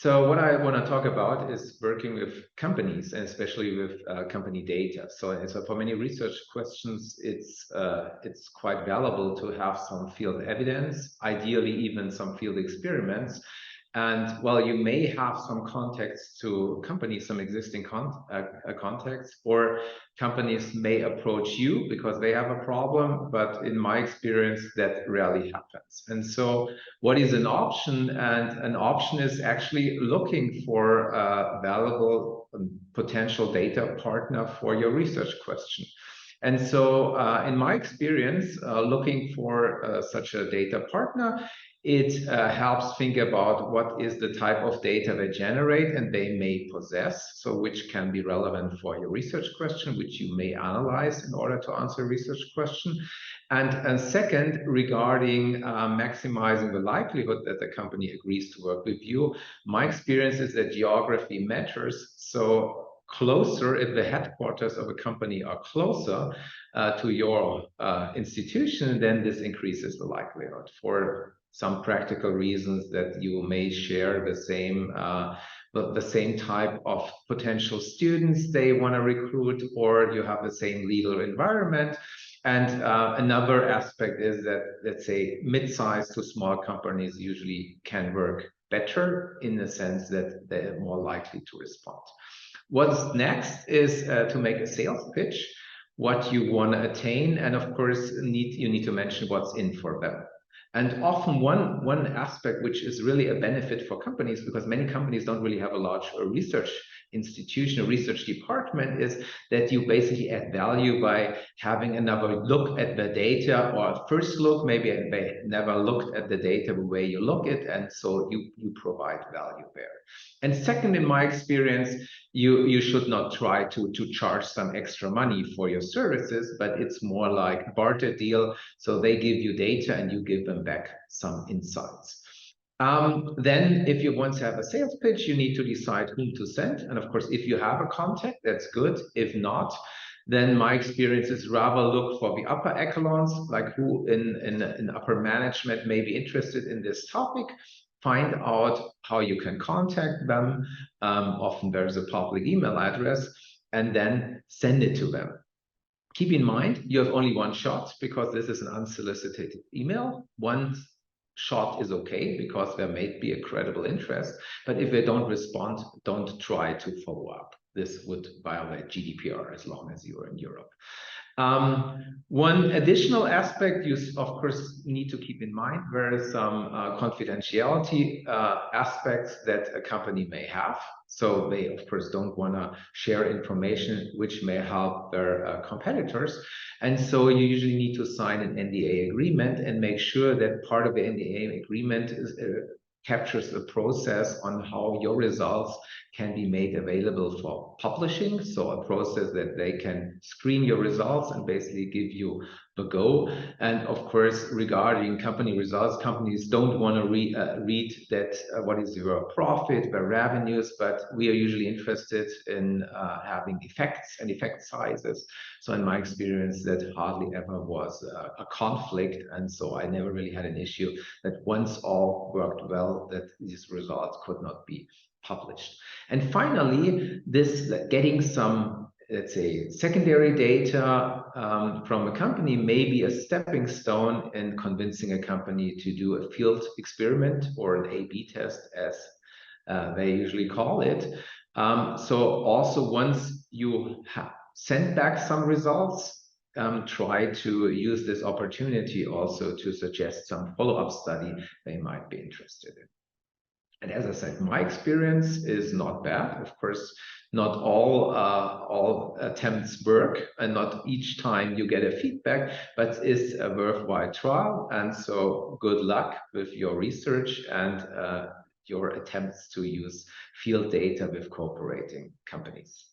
So what I want to talk about is working with companies, and especially with company data. So for many research questions, it's quite valuable to have some field evidence, ideally even some field experiments. And while you may have some contacts to companies, some existing contacts, or companies may approach you because they have a problem, but in my experience, that rarely happens. And so what is an option? And an option is actually looking for a valuable potential data partner for your research question. And so in my experience, looking for such a data partner, it helps think about what is the type of data they generate and they may possess, so which can be relevant for your research question, which you may analyze in order to answer a research question. And second, regarding maximizing the likelihood that the company agrees to work with you, my experience is that geography matters. So closer, if the headquarters of a company are closer to your institution, then this increases the likelihood for some practical reasons that you may share the same type of potential students they want to recruit, or you have the same legal environment. And another aspect is that, let's say, mid-sized to small companies usually can work better in the sense that they're more likely to respond. What's next is to make a sales pitch, what you want to attain, and of course, you need to mention what's in for them. And often one aspect which is really a benefit for companies, because many companies don't really have a large research institution, a research department, is that you basically add value by having another look at the data, or a first look, maybe they never looked at the data the way you look at it, and so you provide value there. And second, in my experience, you should not try to charge some extra money for your services, but it's more like a barter deal. So they give you data and you give them back some insights. Then if you want to have a sales pitch, you need to decide whom to send. And of course, if you have a contact, that's good. If not, then my experience is rather look for the upper echelons, like who in upper management may be interested in this topic. Find out how you can contact them. Often there's a public email address, and then send it to them. Keep in mind, you have only one shot because this is an unsolicited email. One shot is okay because there may be a credible interest, but if they don't respond, don't try to follow up. This would violate GDPR as long as you're in Europe. One additional aspect you, of course, need to keep in mind, there are some confidentiality aspects that a company may have. So they, of course, don't want to share information which may help their competitors. And so you usually need to sign an NDA agreement and make sure that part of the NDA agreement is, captures the process on how your results can be made available for publishing. So a process that they can screen your results and basically give you the go. And of course, regarding company results, companies don't want to read that what is your profit, their revenues, but we are usually interested in having effects and effect sizes. So in my experience, that hardly ever was a conflict. And so I never really had an issue that once all worked well, that these results could not be published. And finally, this getting some, let's say, secondary data from a company may be a stepping stone in convincing a company to do a field experiment or an A/B test, as they usually call it. So also once you have sent back some results, try to use this opportunity also to suggest some follow-up study they might be interested in. And as I said, my experience is not bad. Of course, not all attempts work, and not each time you get a feedback, but it's a worthwhile trial. And so good luck with your research and your attempts to use field data with cooperating companies.